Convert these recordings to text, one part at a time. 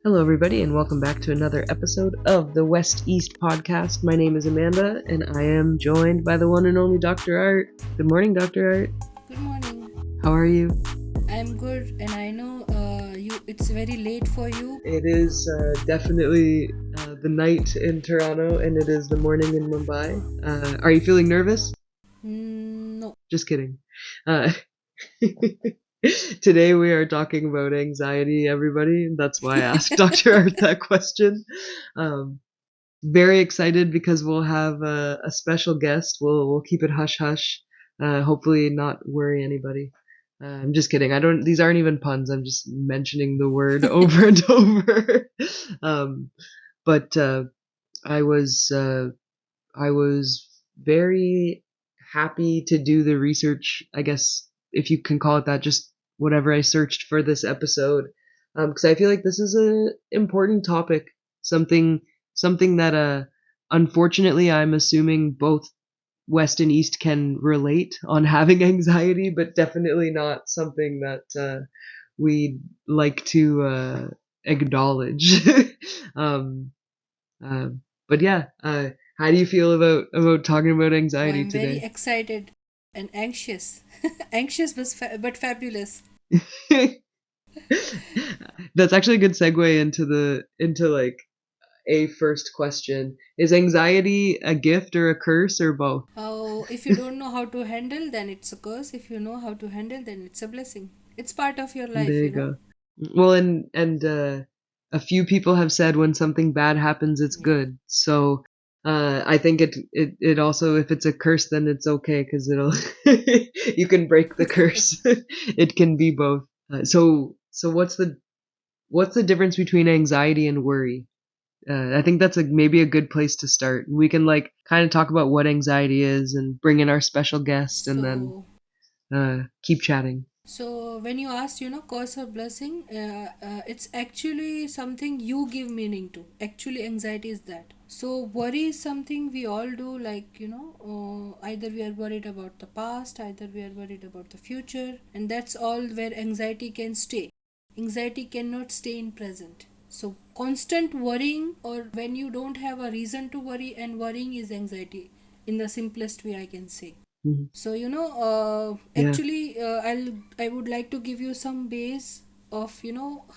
Hello, everybody, and welcome back to another episode of the West East podcast. My name is Amanda, and I am joined by the one and only Dr. Art. Good morning, Dr. Art. Good morning. How are you? I'm good, and I know it's very late for you. It is definitely the night in Toronto, and it is the morning in Mumbai. Are you feeling nervous? No. Just kidding. Uh, Today we are talking about anxiety, everybody. That's why I asked Dr. Art that question. Very excited because we'll have a special guest. We'll keep it hush hush. Hopefully not worry anybody. I'm just kidding. These aren't even puns. I'm just mentioning the word over and over. But I was very happy to do the research, I guess, if you can call it that, just whatever I searched for this episode. Because I feel like this is an important topic, something that unfortunately I'm assuming both West and East can relate on having anxiety, but definitely not something that we like to acknowledge. um, uh, but yeah, how do you feel about talking about Oh, anxiety I'm very today? excited and anxious. Anxious but fabulous. That's actually a good segue into like a first question. Is anxiety a gift or a curse or both? Oh, if you don't know how to handle, then it's a curse. If you know how to handle, then it's a blessing. It's part of your There life, you you know. go. Well, and a few people have said when something bad happens, it's Yeah. good. So I think it also, if it's a curse, then it's okay because it'll you can break the curse. It can be both. So what's the difference between anxiety and worry? I think that's maybe a good place to start. We can like kind of talk about what anxiety is and bring in our special guest, and then So keep chatting. So when you asked, curse or blessing, it's actually something you give meaning to. Actually, anxiety is that. So worry is something we all do. Like either we are worried about the past, either we are worried about the future, and that's all where anxiety can stay. Anxiety cannot stay in present. So constant worrying, or when you don't have a reason to worry, and worrying is anxiety, in the simplest way I can say. Mhm. So Yeah. actually, I would like to give you some base of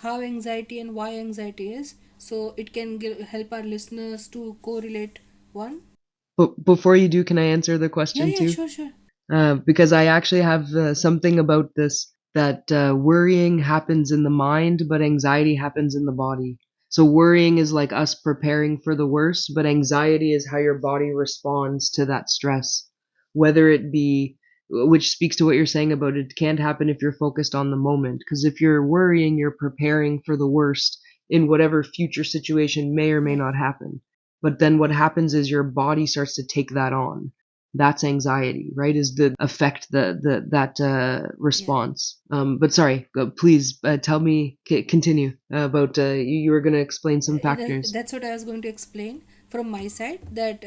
how anxiety and why anxiety is, so it can help our listeners to correlate one. But before you do, can I answer the Yeah, question yeah, too? sure, sure. Because I actually have something about this that worrying happens in the mind, but anxiety happens in the body. So worrying is like us preparing for the worst, but anxiety is how your body responds to that stress. Whether it be, which speaks to what you're saying about it can't happen if you're focused on the moment. Because if you're worrying, you're preparing for the worst in whatever future situation may or may Yeah, not happen. But then what happens is your body starts to take that on. That's anxiety, right? Is the affect the that yeah. response. But sorry, please tell me, continue about you were going to explain some factors. That's what I was going to explain from my side. That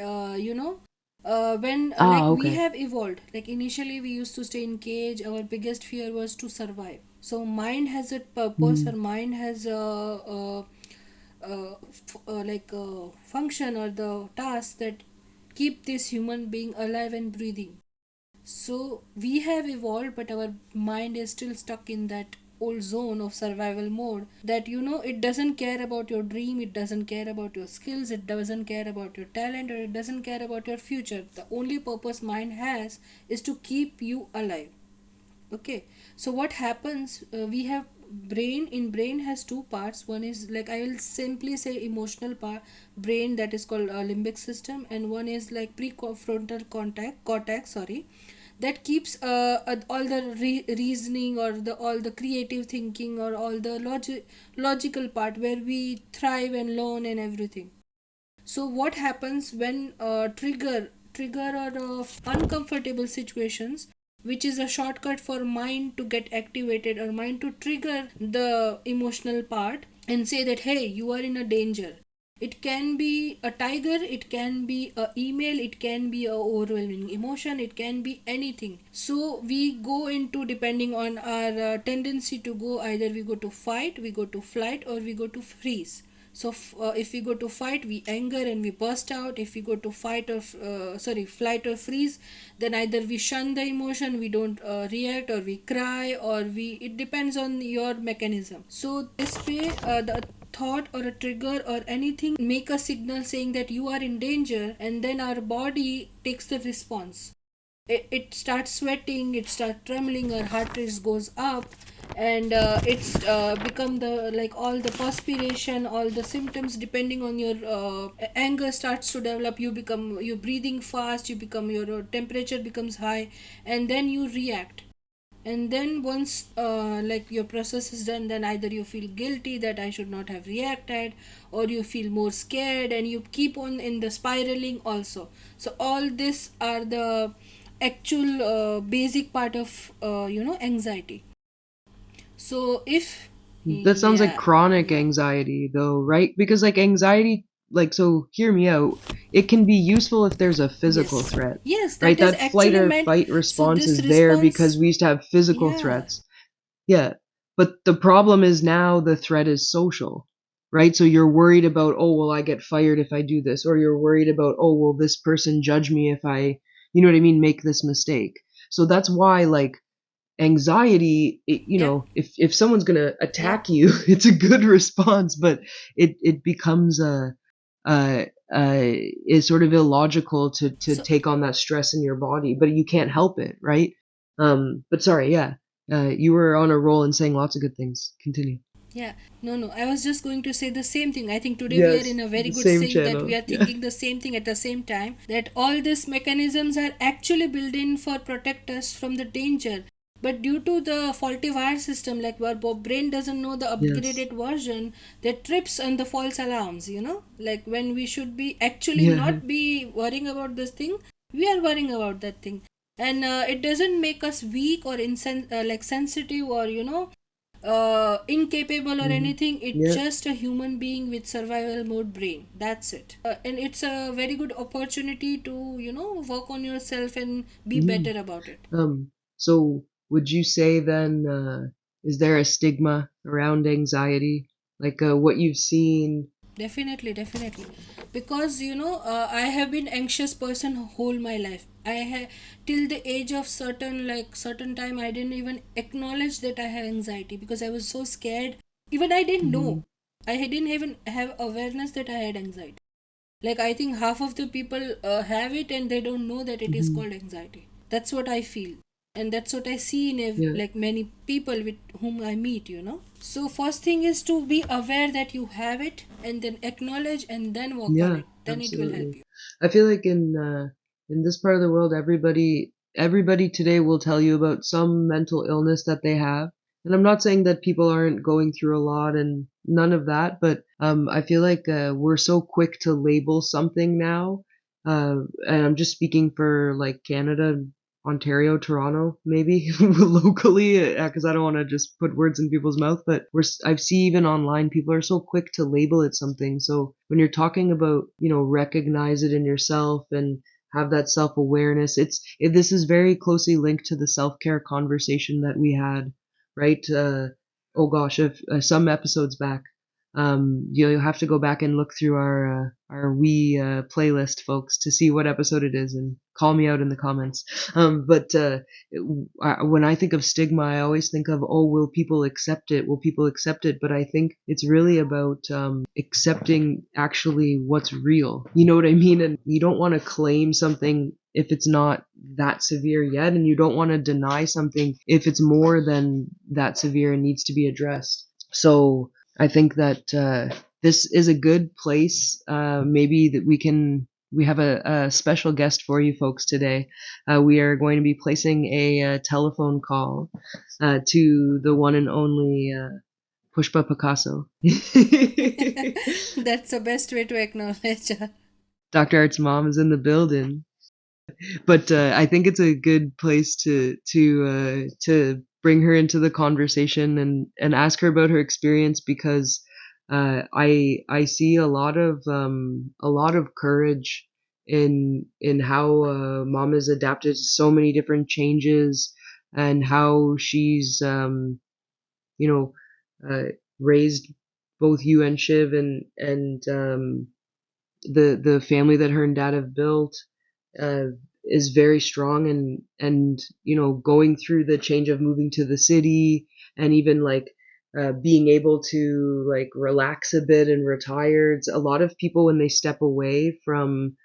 when like Ah, we okay. have evolved. Like initially, we used to stay in cage. Our biggest fear was to survive. So mind has a purpose. Or Mm, mind has a function or the task that keep this human being alive and breathing. So we have evolved, but our mind is still stuck in that old zone of survival mode, that it doesn't care about your dream, it doesn't care about your skills, it doesn't care about your talent, or it doesn't care about your future. The only purpose mind has is to keep you alive. Okay, so what happens, we have brain has two parts. One is, like, I will simply say emotional part brain, that is called limbic system, and one is like prefrontal contact cortex, sorry, that keeps all the reasoning, or the all the creative thinking, or all the logical part, where we thrive and learn and everything. So what happens when trigger or uncomfortable situations, which is a shortcut for mind to get activated, or mind to trigger the emotional part and say that, hey, you are in a danger, It can be a tiger, it can be a email, it can be a overwhelming emotion, it can be anything. So we go into, depending on our tendency to go, either we go to fight, we go to flight, or we go to freeze. So if we go to fight, we anger and we burst out. If we go to fight or flight or freeze, then either we shun the emotion, we don't react, or we cry, or we, it depends on your mechanism. So this way, the thought or a trigger or anything make a signal saying that you are in danger, and then our body takes the response. It starts sweating, it starts trembling, our heart rate goes up, and it's become the, like, all the perspiration, all the symptoms depending on your anger starts to develop. You become, you're breathing fast, you become, your temperature becomes high, and then you react. And then once like your process is done, then either you feel guilty that I should not have reacted, or you feel more scared, and you keep on in the spiraling also. So all this are the actual basic part of anxiety. So if, That sounds like yeah, chronic yeah, anxiety, though, right? Because, like, anxiety, like, so hear me out. It can be useful if there's a physical yes, threat, yes, right? that is That flight actually or meant. fight So response this is there because response, we used to have physical yeah, threats. Yeah. But the problem is now the threat is social, right? So you're worried about, oh, will I get fired if I do this? Or you're worried about, oh, will this person judge me if I, you know what I mean, make this mistake? So that's why, like, anxiety, yep, if someone's going to yep. attack you, it's a good response, but it becomes a is sort of illogical to So take on that stress in your body, but you can't help it, right? But sorry, yeah. You were on a roll and saying lots of good things. Continue. yeah, no, no, I was just going to say the same thing. I think today we are Yes, in a very the good same sync, that we channel. are Yeah. thinking the same thing at the same time. That all these mechanisms are actually built in for protect us from the danger. But due to the faulty wire system, like our brain doesn't know the Yes. upgraded version, that trips on the false alarms. Like when we should be actually Yeah. not be worrying about this thing, we are worrying about that thing, and it doesn't make us weak or like sensitive, or incapable or Hmm. anything. It's Yeah. just a human being with survival mode brain, that's it. And it's a very good opportunity to work on yourself and be Hmm. better about it. So would you say then, is there a stigma around anxiety? Like, what you've seen? Definitely, definitely. Because I have been anxious person whole my life. I have, till the age of certain time, I didn't even acknowledge that I have anxiety, because I was so scared. Even I didn't Mhm. know. I didn't even have awareness that I had anxiety. Like, I think half of the people have it, and they don't know that it is Mhm. called anxiety. That's what I feel, and that's what I see in Yeah. like many people with whom I meet. So first thing is to be aware that you have it, and then acknowledge, and then work on Yeah, it. Then it will help absolutely. you. I feel like in this part of the world, everybody today will tell you about some mental illness that they have. And I'm not saying that people aren't going through a lot and none of that, but I feel like we're so quick to label something now. And I'm just speaking for like Canada, Ontario, Toronto, maybe locally, because I don't want to just put words in people's mouth. But I see even online, people are so quick to label it something. So when you're talking about, recognize it in yourself and have that self awareness, this is very closely linked to the self care conversation that we had, right? Oh gosh, if some episodes back. You'll have to go back and look through our we playlist, folks, to see what episode it is, and call me out in the comments. But when I think of stigma, I always think of, oh, will people accept it? Will people accept it? But I think it's really about accepting actually what's real. You know what I mean? And you don't want to claim something if it's not that severe yet, and you don't want to deny something if it's more than that severe and needs to be addressed. So I think that this is a good place. Maybe that we have a special guest for you folks today. We are going to be placing a telephone call to the one and only Pushpa Picasso. That's the best way to acknowledge. Dr. Art's mom is in the building. But I think it's a good place to bring her into the conversation and ask her about her experience because I see a lot of courage in how mom has adapted to so many different changes, and how she's you know raised both you and Shiv, and the family that her and dad have built uh, is very strong, and going through the change of moving to the city, and even like being able to like relax a bit and retire. It's a lot of people when they step away from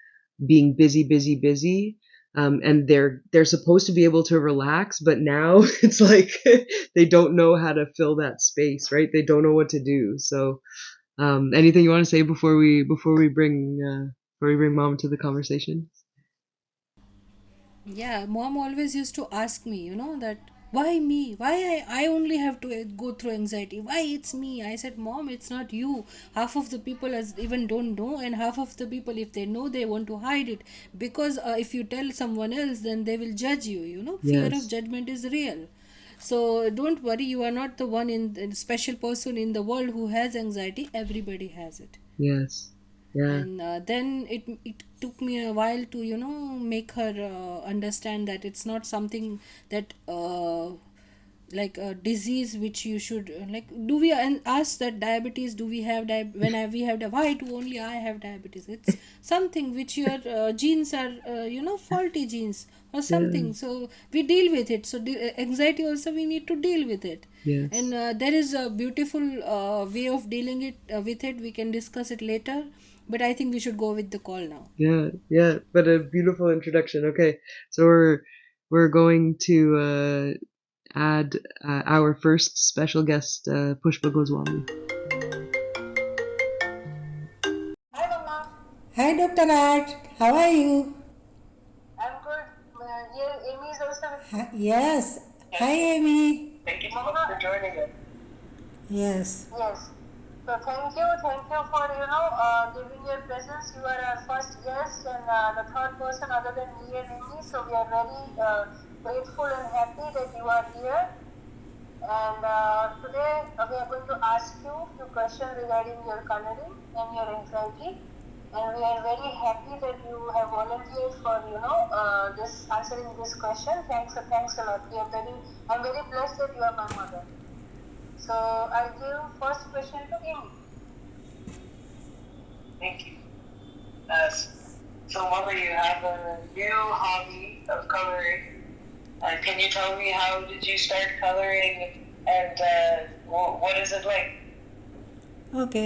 being busy, and they're supposed to be able to relax, but now it's like they don't know how to fill that space, right? They don't know what to do. So anything you want to say before we bring mom to the conversation? Yeah, mom always used to ask me, that why me? Why I only have to go through anxiety? Why it's me? I said, Mom, it's not you. Half of the people even don't know, and half of the people, if they know, they want to hide it. Because if you tell someone else, then they will judge you. Fear of Yes, judgment is real. So don't worry, you are not the one special person in the world who has anxiety. Everybody has it. yes, yeah, And then it took me a while to make her understand that it's not something that like a disease which you should like. Do we and ask that diabetes, do we have we have why do only I have diabetes? It's something which your genes are faulty genes or yeah, something, so we deal with it. So anxiety also, we need to deal with it. And yes, there is a beautiful way of dealing it with it. We can discuss it later, but I think we should go with the call now. yeah, yeah. But a beautiful introduction. Okay, so we're going to add our first special guest, Pushpa Goswami. Hi, Mama. Hi, Dr. Art. How are you? I'm good. Here, Amy is also with me. Yes. Hi, Yes. Amy. Thank you, Mama, for joining us. Yes. Yes. So thank you for giving your presence. You are our first guest and the third person other than me and Amy. So we are very grateful and happy that you are here. And today we are going to ask you a few questions regarding your coloring and your anxiety. And we are very happy that you have volunteered for this answering this question. Thanks a lot. I'm very blessed that you are my mother. So I'll give first question to Amy. Thank you. Uh, so, Mama, you have a new hobby of coloring. Can you tell me how did you start coloring and what is it like? Okay,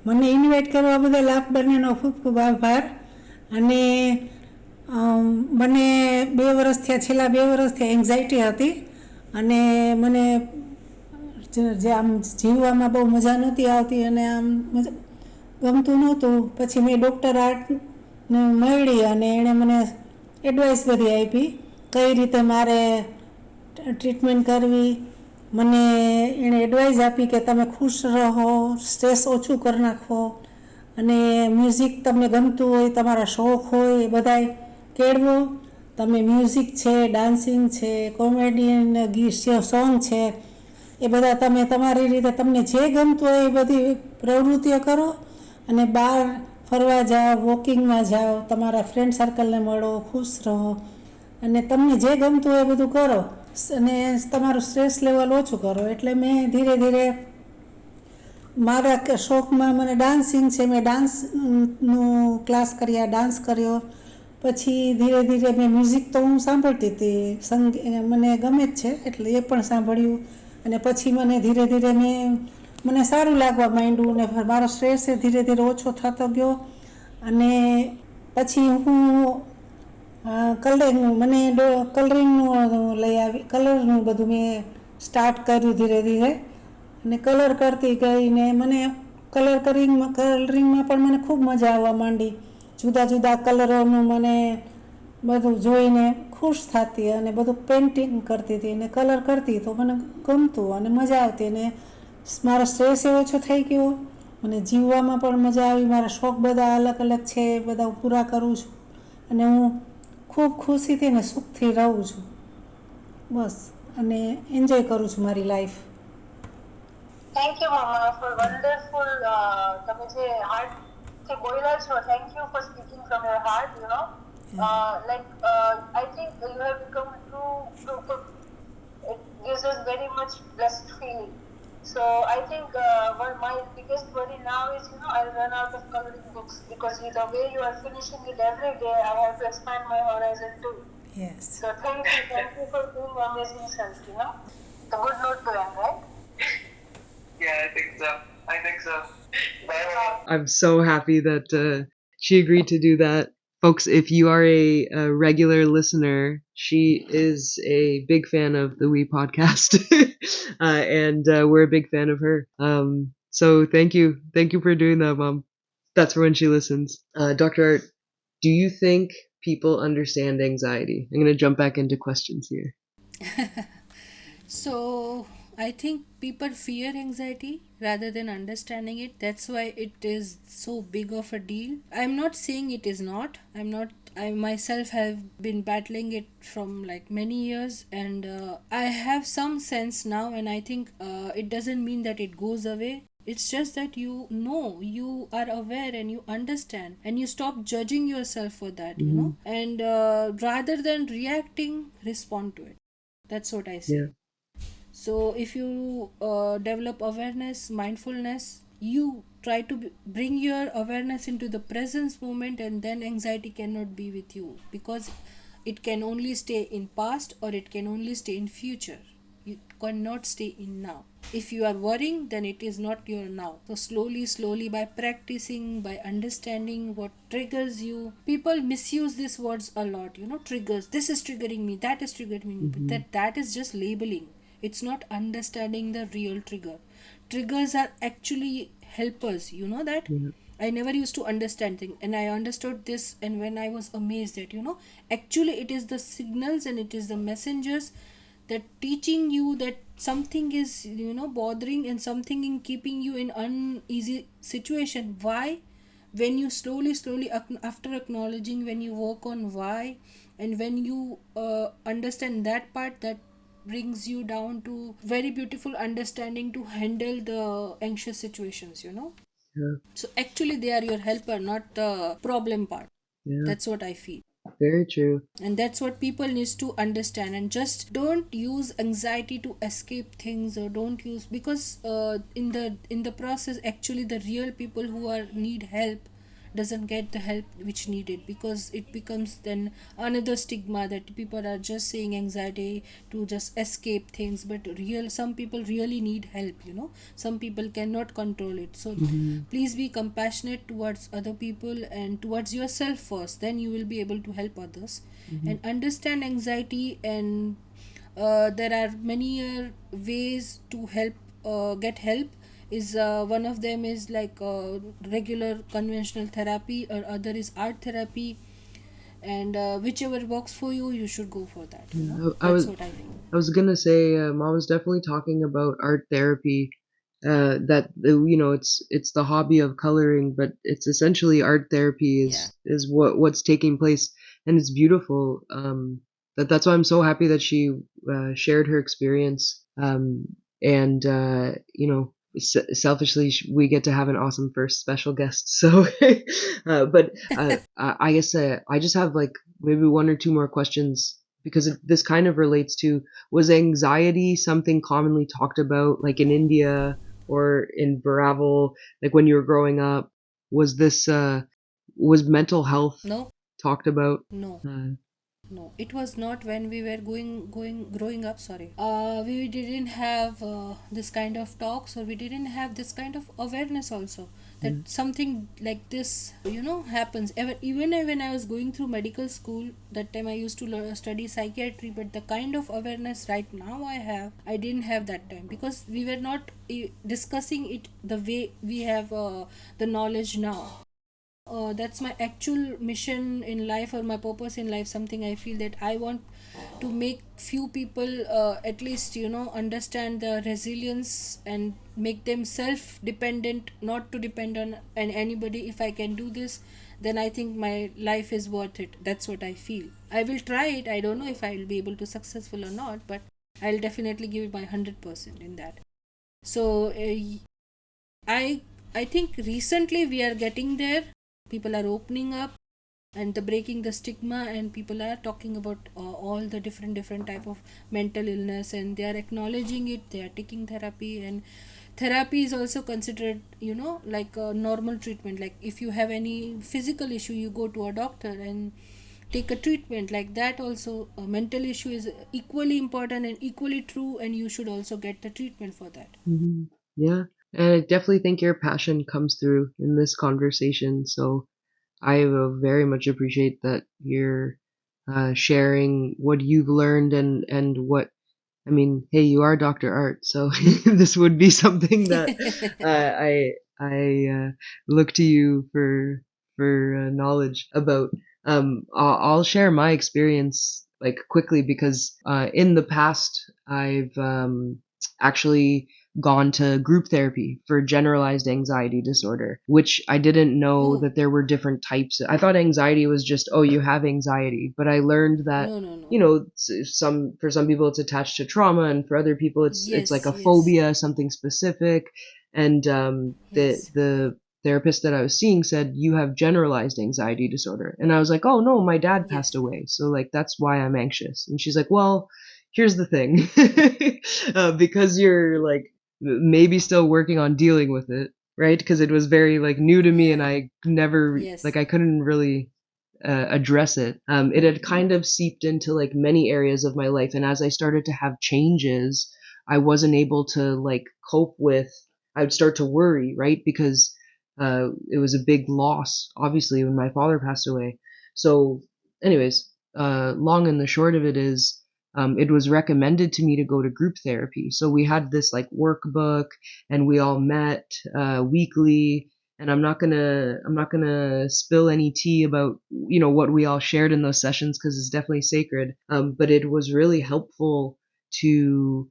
મને invite કરવા બદલ આપ બંનેનો ખૂબ ખૂબ આભાર. અને મને 2 વર્ષ થયા, છેલ્લા 2 વર્ષ થયા એન્ઝાયટી હતી. અને મને જે આમ જીવવામાં બહુ મજા નહોતી આવતી, અને આમ ગમતું નહોતું. પછી મેં ડૉક્ટર આર્ટને મળી, અને એણે મને એડવાઇસ બધી આપી કઈ રીતે મારે ટ્રીટમેન્ટ કરવી. મને એણે એડવાઇસ આપી કે તમે ખુશ રહો, સ્ટ્રેસ ઓછું કરી નાખો, અને મ્યુઝિક તમને ગમતું હોય, તમારા શોખ હોય એ બધાય કેળવો. તમે મ્યુઝિક છે, ડાન્સિંગ છે, કોમેડિયન સોંગ છે, એ બધા તમે તમારી રીતે તમને જે ગમતું હોય એ બધી પ્રવૃત્તિઓ કરો. અને બહાર ફરવા જાઓ, વોકિંગમાં જાઓ, તમારા ફ્રેન્ડ સર્કલને મળો, ખુશ રહો, અને તમને જે ગમતું હોય એ બધું કરો, અને તમારું સ્ટ્રેસ લેવલ ઓછું કરો. એટલે મેં ધીરે ધીરે મારા શોખમાં મને ડાન્સિંગ છે, મેં ડાન્સનું ક્લાસ કર્યા, ડાન્સ કર્યો. પછી ધીરે ધીરે મેં મ્યુઝિક તો હું સાંભળતી હતી, મને ગમે જ છે એટલે એ પણ સાંભળ્યું. અને પછી મને ધીરે ધીરે મને સારું લાગવા માંડ્યું, ને મારો સ્ટ્રેસ એ ધીરે ધીરે ઓછો થતો ગયો. અને પછી હું કલરિંગનું લઈ આવી, કલરનું બધું મેં સ્ટાર્ટ કર્યું ધીરે ધીરે. અને કલર કરતી ગઈ, ને મને કલરિંગમાં પણ મને ખૂબ મજા આવવા માંડી. જુદા જુદા કલરોનું મને બધું જોઈને ખુશ થતી, અને બધું પેઇન્ટિંગ કરતી હતી, અને કલર કરતી તો મને ગમતું અને મજા આવતી. અને મારો સ્ટ્રેસ એ ઓછો થઈ ગયો, મને જીવવામાં પણ મજા આવી. મારા શોખ બધા અલગ અલગ છે, એ બધા હું પૂરા કરું છું, અને હું ખૂબ ખુશીથી ને સુખથી રહું છું, બસ. અને એન્જોય કરું છું મારી life. Thank you, Mama, for wonderful. તમે જે heart થી બોલ્યા છો. Thank you for speaking from your heart. I think you have become a true proof of. It gives us very much blessed feeling. So I think what my biggest worry now is, I'll run out of coloring books because with the way you are finishing it every day, I have to expand my horizon too. Yes. So thank you for being amazing self. The good note to end, right? Yeah, I think so. I think so. Bye. I'm so happy that she agreed to do that. Folks, if you are a regular listener, she is a big fan of the We podcast, and we're a big fan of her. So thank you for doing that, Mom. That's for when she listens. Dr. Art, do you think people understand anxiety? I'm gonna jump back into questions here. So I think people fear anxiety rather than understanding it. That's why it is so big of a deal. I'm not saying it is not. I'm not. I myself have been battling it from like many years, and I have some sense now. And I think it doesn't mean that it goes away. It's just that you know, you are aware and you understand, and you stop judging yourself for that, Hmm. and rather than reacting, respond to it. That's what I Yeah. say. So if you develop awareness, mindfulness, you try to bring your awareness into the presence moment, and then anxiety cannot be with you, because it can only stay in past or it can only stay in future. You cannot stay in now. If you are worrying, then it is not your now. So slowly, by practicing, by understanding what triggers you, people misuse these words a lot. Triggers. This is triggering me. That is triggering me. But Hmm. that is just labeling. It's not understanding the real trigger. Triggers are actually helpers. You know that. Yeah. I never used to understand things, and I understood this, and when I was amazed that, actually it is the signals and it is the messengers that teaching you that something is, bothering, and something in keeping you in uneasy situation. Why? When you slowly after acknowledging, when you work on why, and when you understand that part, that brings you down to very beautiful understanding to handle the anxious situations. Yeah. So actually, they are your helper, not the problem part. Yeah. That's what I feel. Very true. And that's what people needs to understand, and just don't use anxiety to escape things, or don't use, because in the process, actually the real people who are need help doesn't get the help which needed, because it becomes then another stigma that people are just saying anxiety to just escape things, but some people really need help. Some people cannot control it. So Hmm. please be compassionate towards other people and towards yourself first, then you will be able to help others. Hmm. And understand anxiety, and there are many ways to help, get help. Is one of them is like regular conventional therapy, or other is art therapy, and whichever works for you, you should go for that. Yeah. That's what I think. I was gonna say, Mom was definitely talking about art therapy. That it's the hobby of coloring, but it's essentially art therapy Yeah. is what's taking place, and it's beautiful. That's why I'm so happy that she shared her experience. And selfishly, we get to have an awesome first special guest. So, but I guess I just have like maybe one or two more questions because this kind of relates to, was anxiety something commonly talked about, like in India or in Baravel, like when you were growing up? Was this was mental health No. talked about? No. Uh, No, it was not when we were growing up. Sorry, we didn't have this kind of talks, or we didn't have this kind of awareness also, that yeah. something like this, happens. Even when I was going through medical school, that time I used to study psychiatry. But the kind of awareness right now I didn't have that time, because we were not discussing it the way we have the knowledge now. That's my actual mission in life, or my purpose in life. Something I feel that I want to make few people at least understand the resilience, and make them self dependent, not to depend on anybody. If I can do this, then I think my life is worth it. That's what I feel. I will try it. I don't know if I will be able to successful or not, but I'll definitely give it my 100% in that. So I I think recently we are getting there. People are opening up and the breaking the stigma, and people are talking about all the different type of mental illness, and they are acknowledging it. They are taking therapy, and therapy is also considered, like a normal treatment. Like if you have any physical issue, you go to a doctor and take a treatment. Like that also, a mental issue is equally important and equally true, and you should also get the treatment for that. Hmm. Yeah. And I definitely think your passion comes through in this conversation. So I will very much appreciate that you're sharing what you've learned and what I mean. Hey, you are Dr. Art, so this would be something that I look to you for knowledge about. I'll share my experience like quickly because in the past I've actually gone to group therapy for generalized anxiety disorder, which I didn't know Oh, that there were different types. I thought anxiety was just, oh, you have anxiety, but I learned that, no, no, no. you know, for some people it's attached to trauma, and for other people it's like Yes, a yes, phobia, something specific. And yes, the therapist that I was seeing said you have generalized anxiety disorder, and I was like, oh no, my dad passed yes, away, so like that's why I'm anxious. And she's like, well, here's the thing, because you're like maybe still working on dealing with it, right? Because it was very like new to me, and yeah, I never yes, like I couldn't really address it. It had kind of seeped into like many areas of my life, and as I started to have changes, I wasn't able to like cope with. I would start to worry, right? Because it was a big loss, obviously, when my father passed away. So, anyways, long and the short of it is, it was recommended to me to go to group therapy. So we had this like workbook, and we all met weekly. And I'm not gonna spill any tea about what we all shared in those sessions because it's definitely sacred. But it was really helpful to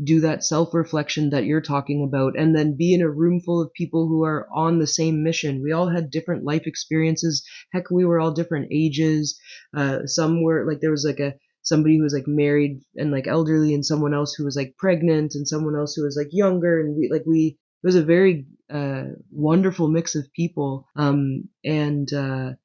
do that self reflection that you're talking about, and then be in a room full of people who are on the same mission. We all had different life experiences. Heck, we were all different ages. Some were like there was like a somebody who was like married and like elderly, and someone else who was like pregnant, and someone else who was like younger, and we it was a very wonderful mix of people. And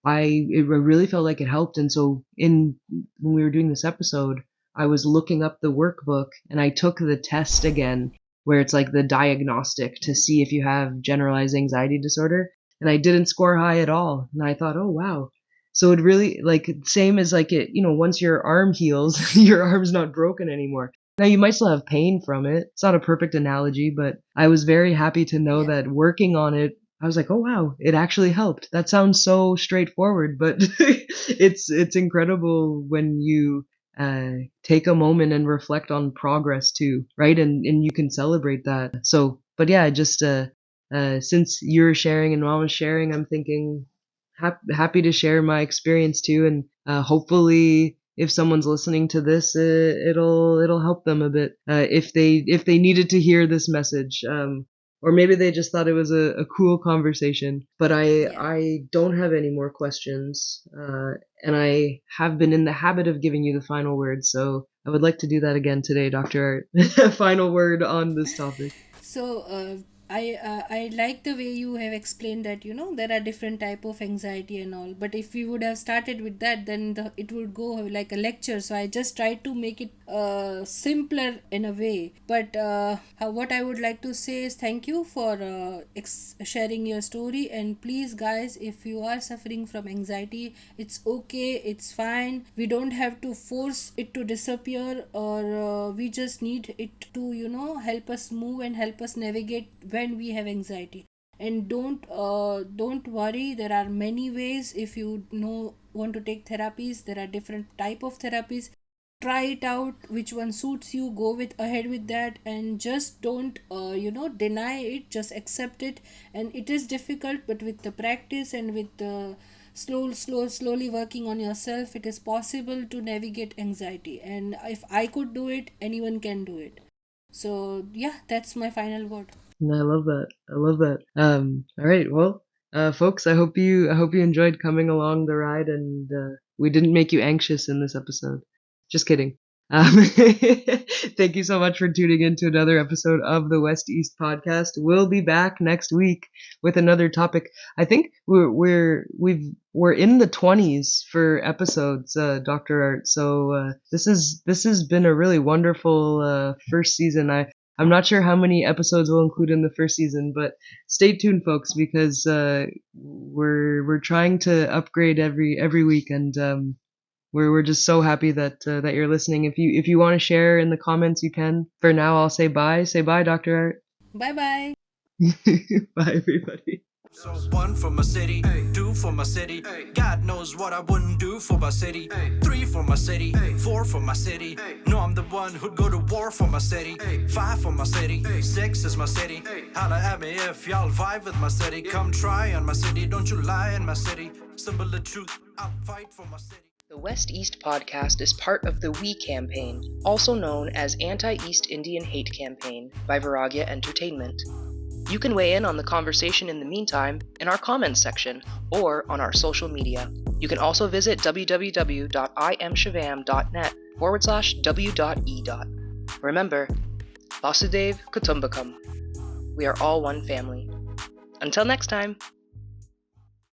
I really felt like it helped. And so in when we were doing this episode, I was looking up the workbook and I took the test again, where it's like the diagnostic to see if you have generalized anxiety disorder. And I didn't score high at all. And I thought, oh, wow. So it really, like, same as like it, once your arm heals, your arm's not broken anymore. Now you might still have pain from it. It's not a perfect analogy, but I was very happy to know yeah, that working on it, I was like, oh wow, it actually helped. That sounds so straightforward, but it's incredible when you take a moment and reflect on progress too, right? And you can celebrate that. So, but yeah, just since you're sharing and mom was sharing, I'm thinking happy to share my experience too, and hopefully if someone's listening to this, it'll help them a bit if they needed to hear this message. Or maybe they just thought it was a cool conversation. But yeah. I don't have any more questions, and I have been in the habit of giving you the final word. So I would like to do that again today, Dr. Art. Final word on this topic. So I like the way you have explained that there are different type of anxiety and all. But if we would have started with that, then it would go like a lecture. So I just tried to make it simpler in a way. But what I would like to say is thank you for sharing your story. And please, guys, if you are suffering from anxiety, it's okay. It's fine. We don't have to force it to disappear, or we just need it to help us move and help us navigate when we have anxiety. And don't worry, there are many ways. If you know want to take therapies, there are different type of therapies. Try it out, which one suits you, go with ahead with that, and just don't deny it, just accept it. And it is difficult, but with the practice and with the slowly working on yourself, it is possible to navigate anxiety. And if I could do it, anyone can do it. So yeah, that's my final word. And I love that. I love that. All right. Well, folks, I hope you enjoyed coming along the ride, and we didn't make you anxious in this episode. Just kidding. Thank you so much for tuning in to another episode of the West East podcast. We'll be back next week with another topic. I think we're in the 20s for episodes, Dr. Art. So this has been a really wonderful first season. I'm not sure how many episodes we'll include in the first season, but stay tuned, folks, because we're trying to upgrade every week, and we're just so happy that that you're listening. If you want to share in the comments, you can. For now, I'll say bye. Say bye, Dr. Art. Bye bye. Bye, everybody. So one for my city, two for my city. God knows what I wouldn't do for my city. Three for my city, four for my city. No, I'm the one who'd go to war for my city. Five for my city, six is my city. Holla at me if y'all vibe with my city. Come try on my city, don't you lie in my city. Symbol of truth, I'll fight for my city. The West East podcast is part of the We campaign, also known as Anti-East Indian Hate Campaign by Vairagya Entertainment. You can weigh in on the conversation in the meantime in our comments section or on our social media. You can also visit www.imshivam.net/w.e. Remember, Vasudev Kutumbakam. We are all one family. Until next time.